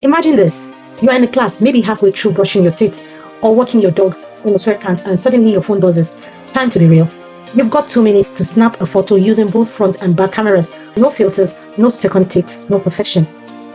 Imagine this. You are in a class, maybe halfway through brushing your teeth or walking your dog in your sweatpants, and suddenly your phone buzzes. Time to be real. You've got 2 minutes to snap a photo using both front and back cameras. No filters, no second takes, no perfection.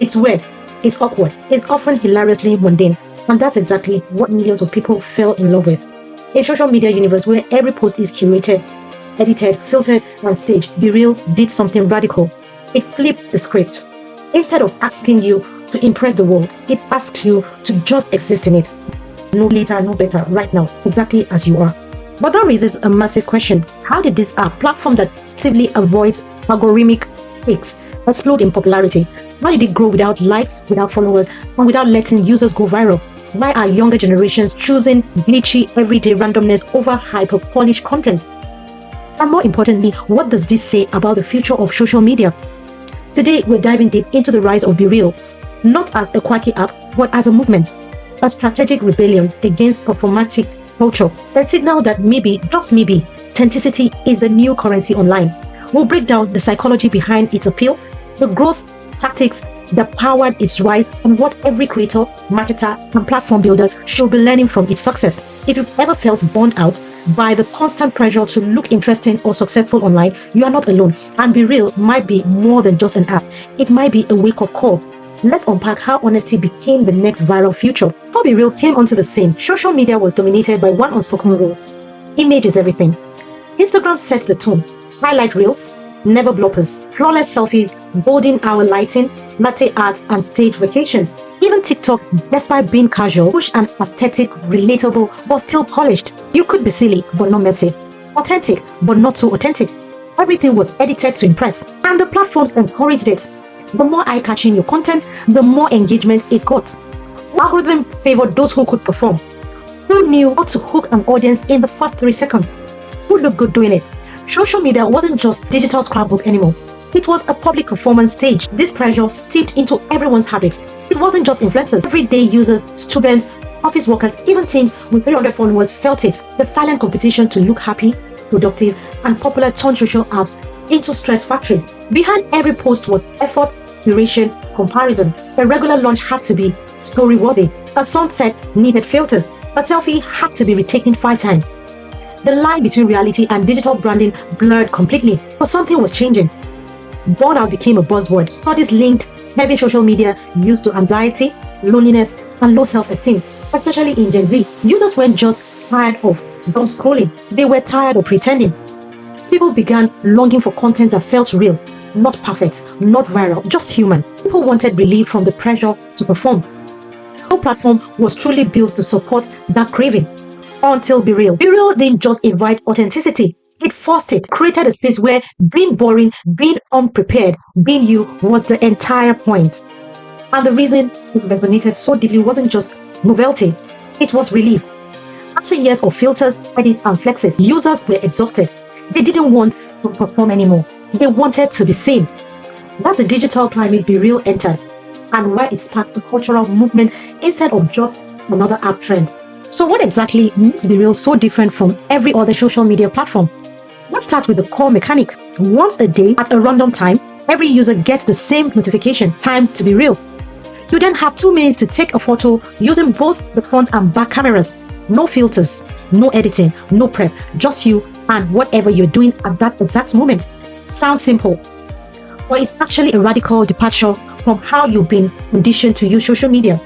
It's weird, it's awkward, it's often hilariously mundane, and that's exactly what millions of people fell in love with. A social media universe where every post is curated, edited, filtered, and staged, BeReal did something radical. It flipped the script. Instead of asking you to impress the world, it asks you to just exist in it. No later, no better, right now, exactly as you are. But that raises a massive question. How did this app, platform that actively avoids algorithmic takes, explode in popularity? Why did it grow without likes, without followers, and without letting users go viral? Why are younger generations choosing glitchy, everyday randomness over hyper-polished content? And more importantly, what does this say about the future of social media? Today, we're diving deep into the rise of BeReal, not as a quirky app, but as a movement, a strategic rebellion against performatic culture, a signal that maybe, just maybe, authenticity is the new currency online. We'll break down the psychology behind its appeal, the growth tactics that powered its rise, and what every creator, marketer, and platform builder should be learning from its success. If you've ever felt burned out by the constant pressure to look interesting or successful online, you are not alone, and BeReal might be more than just an app. It might be a wake-up call. Let's unpack how honesty became the next viral future. Before BeReal came onto the scene, social media was dominated by one unspoken rule: image is everything. Instagram sets the tone. Highlight reels, never bloppers, flawless selfies, golden hour lighting, latte arts, and stage vacations. Even TikTok, despite being casual, pushed an aesthetic, relatable, but still polished. You could be silly, but not messy. Authentic, but not so authentic. Everything was edited to impress, and the platforms encouraged it. The more eye-catching your content, the more engagement it got. The algorithm favored those who could perform, who knew how to hook an audience in the first 3 seconds, who looked good doing it. Social media wasn't just digital scrapbook anymore. It was a public performance stage. This pressure seeped into everyone's habits. It wasn't just influencers. Everyday users, students, office workers, even teens with 300 followers felt it. The silent competition to look happy, productive, and popular turned social apps into stress factories. Behind every post was effort, curation, comparison. A regular launch had to be story-worthy. A sunset needed filters. A selfie had to be retaken 5 times. The line between reality and digital branding blurred completely, but something was changing. Burnout became a buzzword. Studies linked heavy social media use to anxiety, loneliness, and low self-esteem, especially in Gen Z. Users weren't just tired of dumb scrolling, they were tired of pretending. People began longing for content that felt real, not perfect, not viral, just human. People wanted relief from the pressure to perform. No platform was truly built to support that craving. Until BeReal. BeReal didn't just invite authenticity, it forced it, created a space where being boring, being unprepared, being you was the entire point. And the reason it resonated so deeply wasn't just novelty, it was relief. After years of filters, edits, and flexes, users were exhausted. They didn't want to perform anymore. They wanted to be seen. That's the digital climate BeReal entered, and why it sparked a cultural movement instead of just another app trend. So what exactly makes BeReal so different from every other social media platform? Let's start with the core mechanic. Once a day, at a random time, every user gets the same notification, time to be real. You then have 2 minutes to take a photo using both the front and back cameras. No filters, no editing, no prep, just you and whatever you're doing at that exact moment. Sounds simple, but it's actually a radical departure from how you've been conditioned to use social media.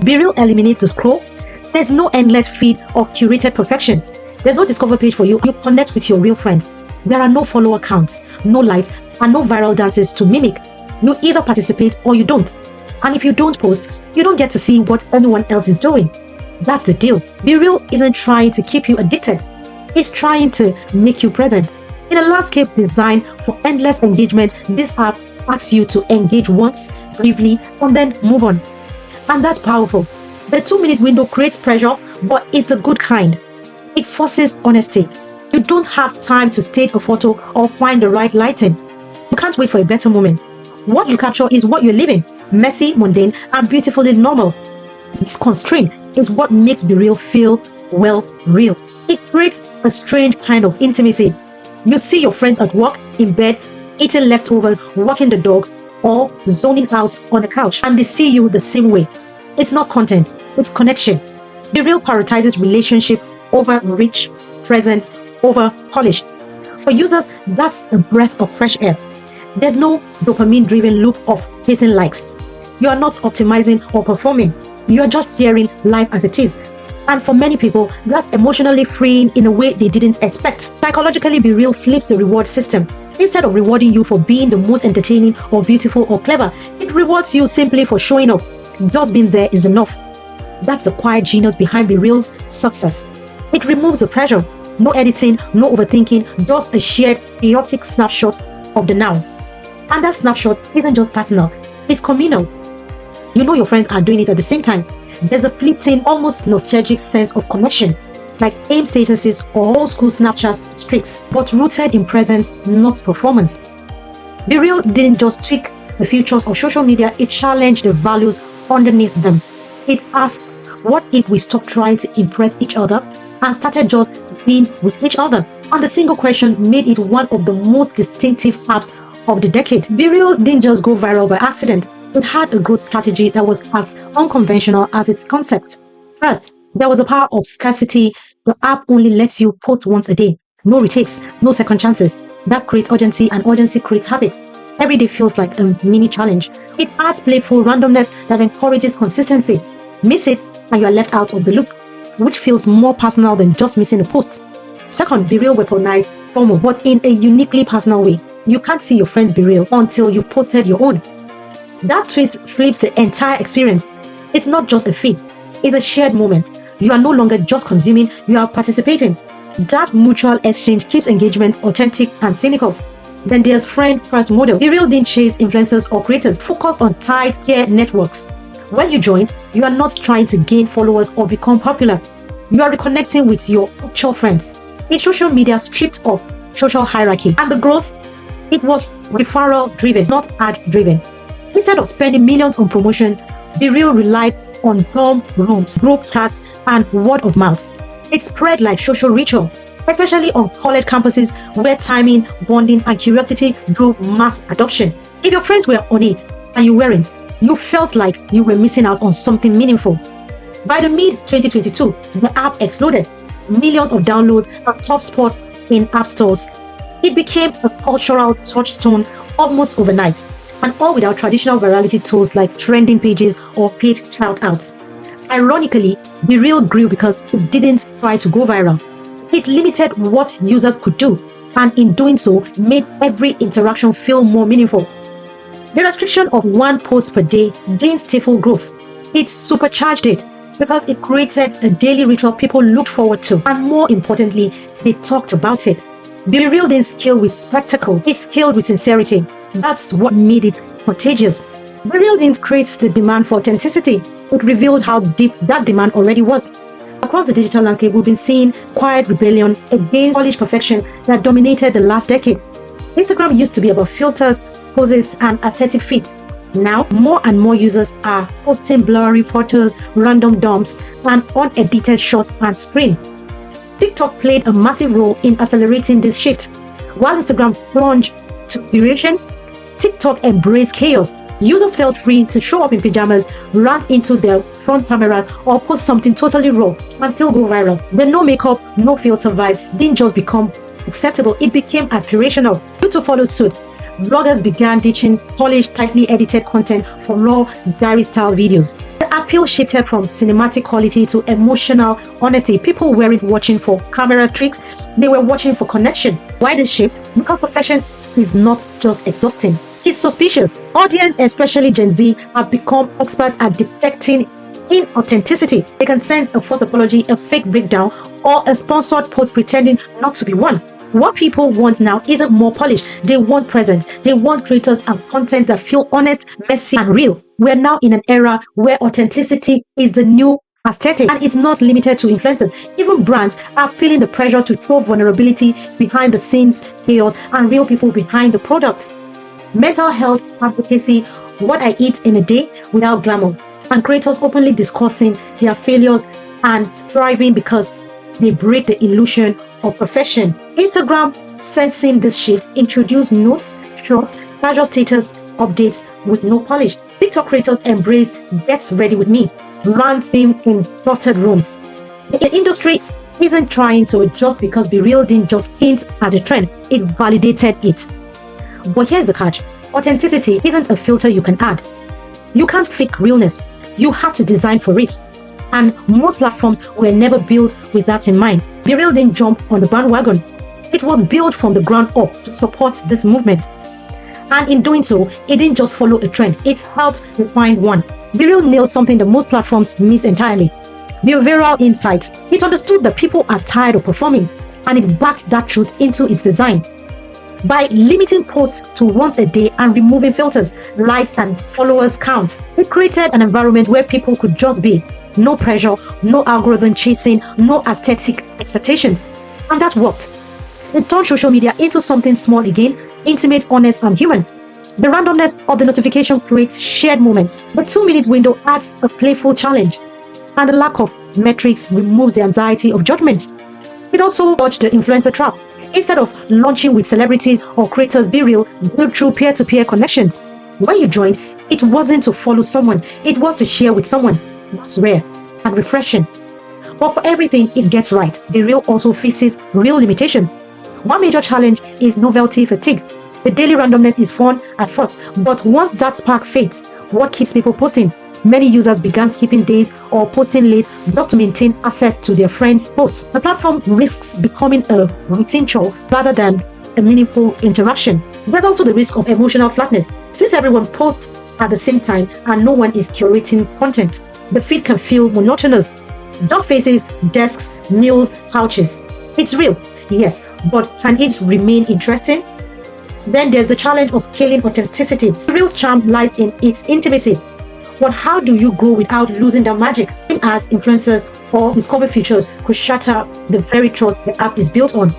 BeReal eliminates the scroll. There's no endless feed of curated perfection. There's no discover page for you. You connect with your real friends. There are no follower counts, no likes, and no viral dances to mimic. You either participate or you don't. And if you don't post, you don't get to see what anyone else is doing. That's the deal. BeReal isn't trying to keep you addicted. It's trying to make you present. In a landscape designed for endless engagement, this app asks you to engage once, briefly, and then move on. And that's powerful. The 2-minute window creates pressure, but it's the good kind. It forces honesty. You don't have time to stage a photo or find the right lighting. You can't wait for a better moment. What you capture is what you're living. Messy, mundane, and beautifully normal. This constraint is what makes BeReal feel, well, real. It creates a strange kind of intimacy. You see your friends at work, in bed, eating leftovers, walking the dog, or zoning out on a couch, and they see you the same way. It's not content, it's connection. BeReal prioritizes relationship over reach, presence over polish. For users, that's a breath of fresh air. There's no dopamine-driven loop of chasing likes. You are not optimizing or performing. You are just sharing life as it is. And for many people, that's emotionally freeing in a way they didn't expect. Psychologically, BeReal flips the reward system. Instead of rewarding you for being the most entertaining or beautiful or clever, it rewards you simply for showing up. Just being there is enough. That's the quiet genius behind BeReal's success. It removes the pressure. No editing, no overthinking, just a shared, chaotic snapshot of the now. And that snapshot isn't just personal, it's communal. You know your friends are doing it at the same time. There's a fleeting, almost nostalgic sense of connection, like AIM statuses or old school Snapchat streaks, but rooted in presence, not performance. BeReal didn't just tweak the features of social media, it challenged the values underneath them. It asked, what if we stopped trying to impress each other and started just being with each other? And the single question made it one of the most distinctive apps of the decade. BeReal didn't just go viral by accident. It had a growth strategy that was as unconventional as its concept. First, there was the power of scarcity. The app only lets you post once a day. No retakes, no second chances. That creates urgency, and urgency creates habit. Every day feels like a mini challenge. It adds playful randomness that encourages consistency. Miss it and you are left out of the loop, which feels more personal than just missing a post. Second, BeReal weaponized FOMO, but in a uniquely personal way. You can't see your friends BeReal until you've posted your own. That twist flips the entire experience. It's not just a feed, it's a shared moment. You are no longer just consuming, you are participating. That mutual exchange keeps engagement authentic and cynical. Then there's friend first model. BeReal didn't chase influencers or creators, focus on tight care networks. When you join, you are not trying to gain followers or become popular. You are reconnecting with your actual friends. It's social media stripped of social hierarchy, and the growth, it was referral driven, not ad driven. Instead of spending millions on promotion, BeReal relied on dorm rooms, group chats, and word of mouth. It spread like social ritual, especially on college campuses where timing, bonding, and curiosity drove mass adoption. If your friends were on it and you weren't, you felt like you were missing out on something meaningful. By the mid-2022, the app exploded. Millions of downloads and top spot in app stores. It became a cultural touchstone almost overnight, and all without traditional virality tools like trending pages or paid shout-outs. Ironically, BeReal grew because it didn't try to go viral. It limited what users could do, and in doing so, made every interaction feel more meaningful. The restriction of one post per day didn't stifle growth. It supercharged it because it created a daily ritual people looked forward to, and more importantly, they talked about it. BeReal didn't scale with spectacle, it scaled with sincerity. That's what made it contagious. BeReal didn't create the demand for authenticity, it revealed how deep that demand already was. Across the digital landscape, we've been seeing quiet rebellion against polished perfection that dominated the last decade. Instagram used to be about filters, poses, and aesthetic feeds. Now, more and more users are posting blurry photos, random dumps, and unedited shots and screen. TikTok played a massive role in accelerating this shift. While Instagram plunged to curation, TikTok embraced chaos. Users felt free to show up in pajamas, rant into their front cameras, or post something totally raw and still go viral. The no makeup, no filter vibe didn't just become acceptable, it became aspirational. YouTube followed suit. Vloggers began ditching polished, tightly edited content for raw, diary-style videos. The appeal shifted from cinematic quality to emotional honesty. People weren't watching for camera tricks, they were watching for connection. Why this shift? Because perfection is not just exhausting, it's suspicious. Audience, especially Gen Z, have become experts at detecting inauthenticity. They can sense a false apology, a fake breakdown, or a sponsored post pretending not to be one. What people want now isn't more polished. They want presence. They want creators and content that feel honest, messy, and real. We're now in an era where authenticity is the new aesthetic, and it's not limited to influencers. Even brands are feeling the pressure to throw vulnerability behind the scenes chaos and real people behind the product. Mental health advocacy, what I eat in a day without glamour, and creators openly discussing their failures and thriving because they break the illusion of perfection. Instagram, sensing this shift, introduced notes, shorts, casual status, updates with no polish. TikTok creators embrace "Get Ready With Me" rant theme in trusted rooms. The industry isn't trying to adjust because BeReal didn't just hint at the trend, it validated it. But here's the catch: authenticity isn't a filter you can add. You can't fake realness, you have to design for it. And most platforms were never built with that in mind. BeReal didn't jump on the bandwagon. It was built from the ground up to support this movement. And in doing so, it didn't just follow a trend, it helped refine one. BeReal nailed something that most platforms miss entirely: behavioral insights. It understood that people are tired of performing, and it backed that truth into its design. By limiting posts to once a day and removing filters, likes, and followers count, it created an environment where people could just be. No pressure, no algorithm chasing, no aesthetic expectations. And that worked. It turned social media into something small again, intimate, honest, and human. The randomness of the notification creates shared moments. The 2-minute window adds a playful challenge. And the lack of metrics removes the anxiety of judgment. It also dodged the influencer trap. Instead of launching with celebrities or creators, BeReal built through peer-to-peer connections. When you joined, it wasn't to follow someone, it was to share with someone. That's rare and refreshing. But for everything it gets right, BeReal also faces real limitations. One major challenge is novelty fatigue. The daily randomness is fun at first, but once that spark fades, what keeps people posting? Many users began skipping days or posting late just to maintain access to their friends' posts. The platform risks becoming a routine chore rather than a meaningful interaction. There's also the risk of emotional flatness. Since everyone posts at the same time and no one is curating content, the feed can feel monotonous. Just faces, desks, meals, couches. It's real, yes, but can it remain interesting? Then there's the challenge of scaling authenticity. The real charm lies in its intimacy. But how do you grow without losing that magic? As influencers or discover features could shatter the very trust the app is built on.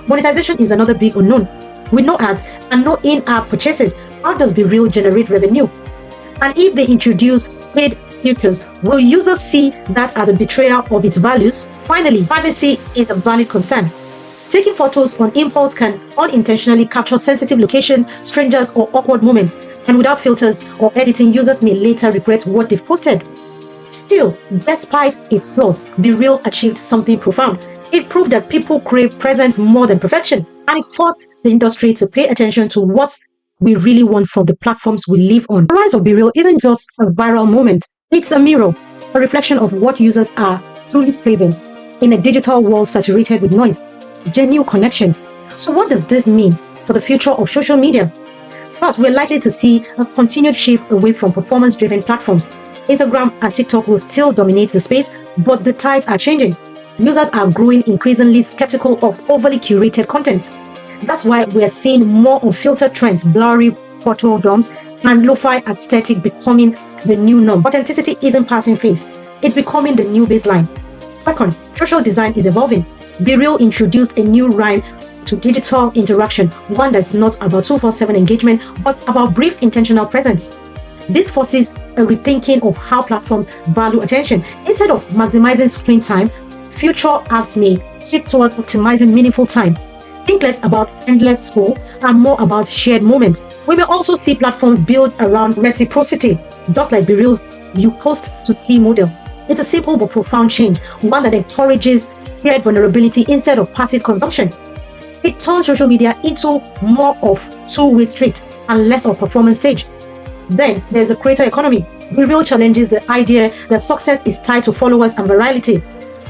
Monetization is another big unknown. With no ads and no in-app purchases, how does BeReal generate revenue? And if they introduce paid filters, will users see that as a betrayal of its values? Finally, privacy is a valid concern. Taking photos on impulse can unintentionally capture sensitive locations, strangers, or awkward moments. And without filters or editing, users may later regret what they've posted. Still, despite its flaws, BeReal achieved something profound. It proved that people crave presence more than perfection, and it forced the industry to pay attention to what we really want from the platforms we live on. The rise of BeReal isn't just a viral moment, it's a mirror, a reflection of what users are truly craving in a digital world saturated with noise. Genuine connection. So what does this mean for the future of social media? First, we're likely to see a continued shift away from performance-driven platforms. Instagram and TikTok will still dominate the space, but the tides are changing. Users are growing increasingly skeptical of overly curated content. That's why we're seeing more unfiltered trends, blurry photo dumps, and lo-fi aesthetic becoming the new norm. Authenticity isn't passing phase, it's becoming the new baseline. Second, social design is evolving. BeReal introduced a new rhyme to digital interaction, one that's not about 24/7 engagement, but about brief intentional presence. This forces a rethinking of how platforms value attention. Instead of maximizing screen time, future apps may shift towards optimizing meaningful time. Think less about endless scroll and more about shared moments. We may also see platforms build around reciprocity, just like BeReal's "you post to see" model. It's a simple but profound change, one that encourages shared vulnerability instead of passive consumption. It turns social media into more of two-way street and less of performance stage. Then there's the creator economy. BeReal challenges the idea that success is tied to followers and virality.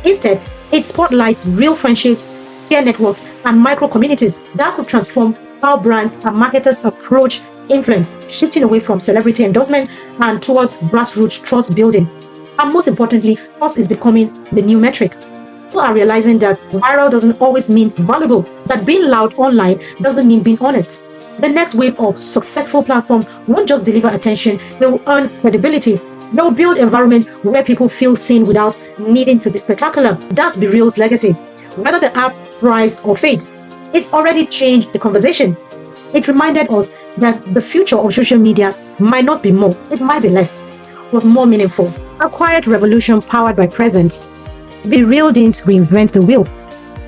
Instead, it spotlights real friendships, peer networks, and micro communities that could transform how brands and marketers approach influence, shifting away from celebrity endorsement and towards grassroots trust building. And most importantly, trust is becoming the new metric. People are realizing that viral doesn't always mean valuable, that being loud online doesn't mean being honest. The next wave of successful platforms won't just deliver attention, they will earn credibility. They will build environments where people feel seen without needing to be spectacular. That's BeReal's legacy. Whether the app thrives or fades, it's already changed the conversation. It reminded us that the future of social media might not be more, it might be less, but more meaningful. A quiet revolution powered by presence. BeReal didn't reinvent the wheel.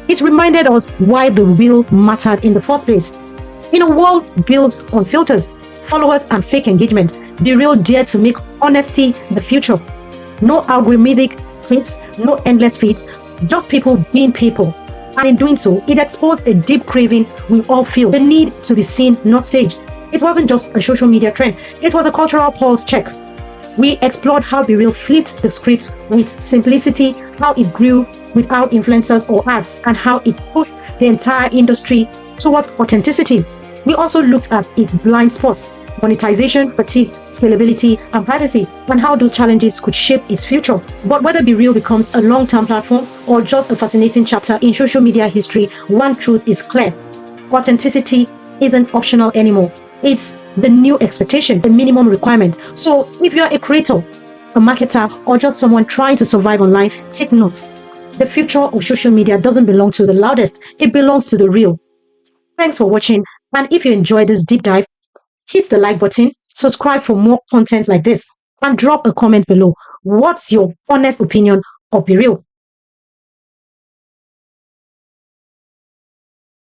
It reminded us why the wheel mattered in the first place. In a world built on filters, followers, and fake engagement, BeReal dared to make honesty the future. No algorithmic tweets, no endless feeds, just people being people. And in doing so, it exposed a deep craving we all feel, the need to be seen, not staged. It wasn't just a social media trend, it was a cultural pulse check. We explored how BeReal flipped the script with simplicity, how it grew without influencers or ads, and how it pushed the entire industry towards authenticity. We also looked at its blind spots, monetization, fatigue, scalability, and privacy, and how those challenges could shape its future. But whether BeReal becomes a long-term platform or just a fascinating chapter in social media history, one truth is clear: authenticity isn't optional anymore. It's the new expectation, the minimum requirement. So if you're a creator, a marketer, or just someone trying to survive online, take notes. The future of social media doesn't belong to the loudest, it belongs to the real. Thanks for watching, and if you enjoyed this deep dive, hit the like button, subscribe for more content like this, and drop a comment below. What's your honest opinion of BeReal?